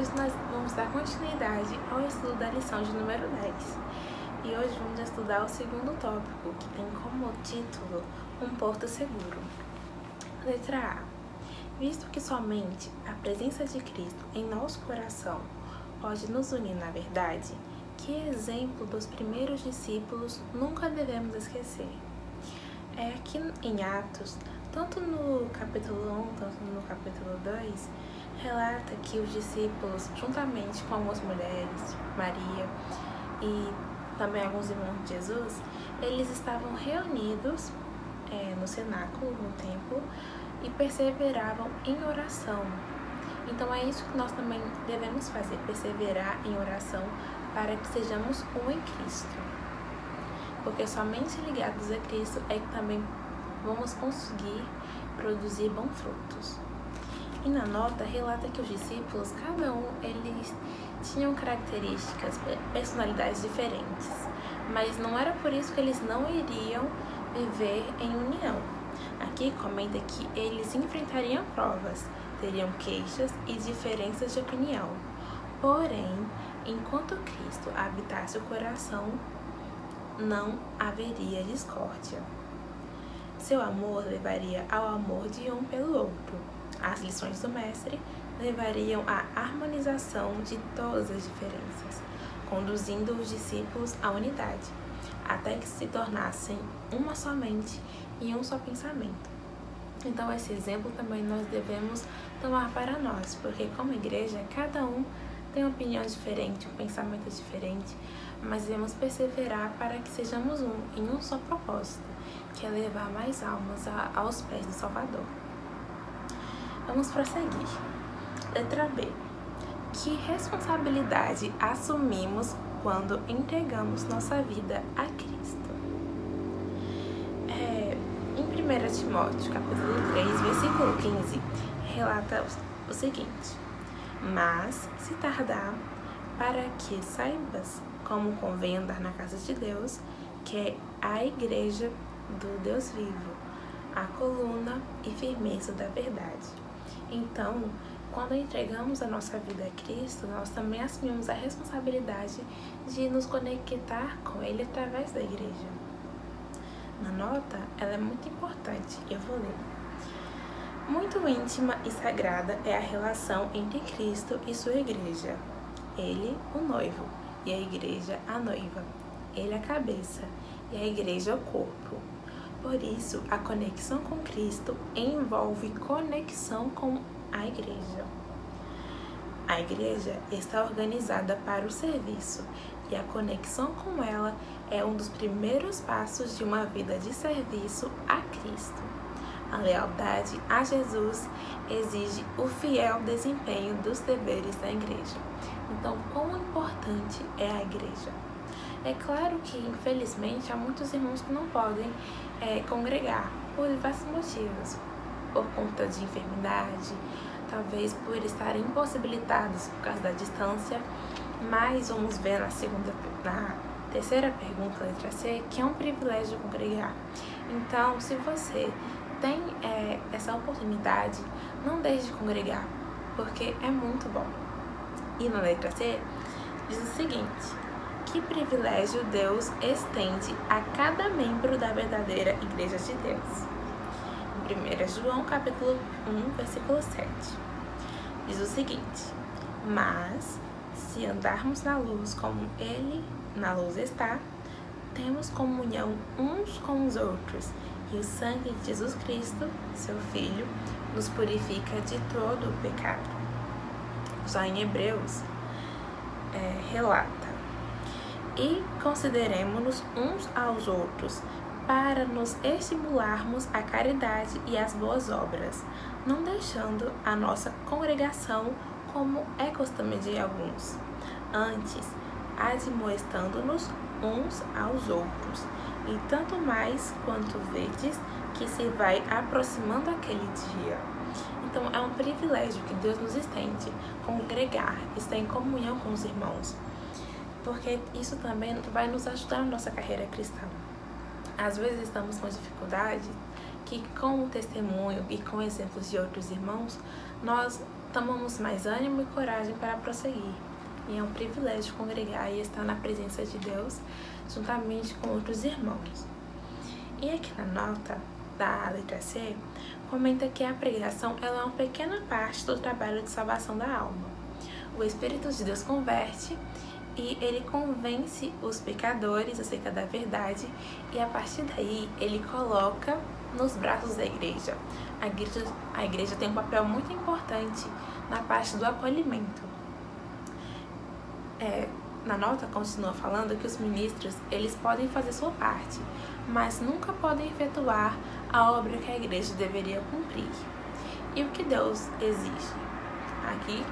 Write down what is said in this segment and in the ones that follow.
hoje nós vamos dar continuidade ao estudo da lição de número 10. E hoje vamos estudar o segundo tópico, que tem como título Um Porto Seguro. Letra A. Visto que somente a presença de Cristo em nosso coração pode nos unir na verdade, que exemplo dos primeiros discípulos nunca devemos esquecer. Aqui em Atos, tanto no capítulo 1, tanto no capítulo 2, relata que os discípulos, juntamente com algumas mulheres, Maria e também alguns irmãos de Jesus, eles estavam reunidos no cenáculo, no templo, e perseveravam em oração. Então é isso que nós também devemos fazer, perseverar em oração para que sejamos um em Cristo. Porque somente ligados a Cristo é que também vamos conseguir produzir bons frutos. E na nota relata que os discípulos, cada um, eles tinham características, personalidades diferentes, mas não era por isso que eles não iriam viver em união. Aqui comenta que eles enfrentariam provas, teriam queixas e diferenças de opinião. Porém, enquanto Cristo habitasse o coração, não haveria discórdia. Seu amor levaria ao amor de um pelo outro. As lições do Mestre levariam à harmonização de todas as diferenças, conduzindo os discípulos à unidade, até que se tornassem uma só mente e um só pensamento. Então esse exemplo também nós devemos tomar para nós, porque como igreja, cada um tem uma opinião diferente, um pensamento diferente, mas devemos perseverar para que sejamos um, em um só propósito, que é levar mais almas aos pés do Salvador. Vamos prosseguir. Letra B. Que responsabilidade assumimos quando entregamos nossa vida a Cristo? Em 1 Timóteo, capítulo 3, versículo 15, relata o seguinte: Mas, se tardar, para que saibas como convém andar na casa de Deus, que é a igreja do Deus vivo, a coluna e firmeza da verdade. Então, quando entregamos a nossa vida a Cristo, nós também assumimos a responsabilidade de nos conectar com Ele através da igreja. Na nota, ela é muito importante, eu vou ler. Muito íntima e sagrada é a relação entre Cristo e sua igreja. Ele, o noivo, e a igreja, a noiva. Ele, a cabeça, e a igreja, o corpo. Por isso, a conexão com Cristo envolve conexão com a igreja. A igreja está organizada para o serviço e a conexão com ela é um dos primeiros passos de uma vida de serviço a Cristo. A lealdade a Jesus exige o fiel desempenho dos deveres da igreja. Então, quão importante é a igreja? É claro que, infelizmente, há muitos irmãos que não podem congregar por diversos motivos, por conta de enfermidade, talvez por estarem impossibilitados por causa da distância, mas vamos ver na terceira pergunta, letra C, que é um privilégio congregar. Então, se você tem essa oportunidade, não deixe de congregar, porque é muito bom. E na letra C, diz o seguinte: que privilégio Deus estende a cada membro da verdadeira Igreja de Deus. Em 1 João, capítulo 1, versículo 7, diz o seguinte: Mas, se andarmos na luz como Ele na luz está, temos comunhão uns com os outros, e o sangue de Jesus Cristo, seu Filho, nos purifica de todo o pecado. Já em Hebreus, relata: E consideremo-nos uns aos outros, para nos estimularmos à caridade e às boas obras, não deixando a nossa congregação como é costume de alguns, antes admoestando-nos uns aos outros, e tanto mais quanto vedes que se vai aproximando aquele dia. Então é um privilégio que Deus nos estende, congregar, estar em comunhão com os irmãos, porque isso também vai nos ajudar na nossa carreira cristã. Às vezes estamos com dificuldade que com o testemunho e com exemplos de outros irmãos, nós tomamos mais ânimo e coragem para prosseguir. E é um privilégio congregar e estar na presença de Deus juntamente com outros irmãos. E aqui na nota da letra C, comenta que a pregação ela é uma pequena parte do trabalho de salvação da alma. O Espírito de Deus converte e ele convence os pecadores acerca da verdade e a partir daí ele coloca nos braços da igreja. A igreja tem um papel muito importante na parte do acolhimento. Na nota continua falando que os ministros eles podem fazer sua parte, mas nunca podem efetuar a obra que a igreja deveria cumprir. E o que Deus exige? Aqui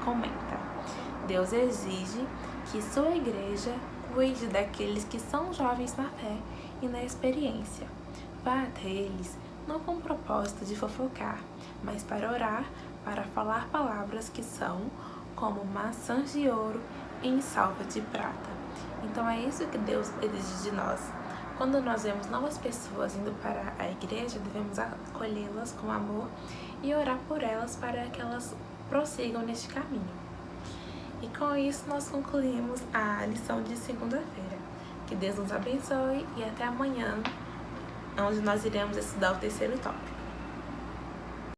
comenta: Deus exige que sua igreja cuide daqueles que são jovens na fé e na experiência. Vá até eles não com o propósito de fofocar, mas para orar, para falar palavras que são como maçãs de ouro em salva de prata. Então é isso que Deus exige de nós. Quando nós vemos novas pessoas indo para a igreja, devemos acolhê-las com amor e orar por elas para que elas prossigam neste caminho. E com isso nós concluímos a lição de segunda-feira. Que Deus nos abençoe e até amanhã, onde nós iremos estudar o terceiro tópico.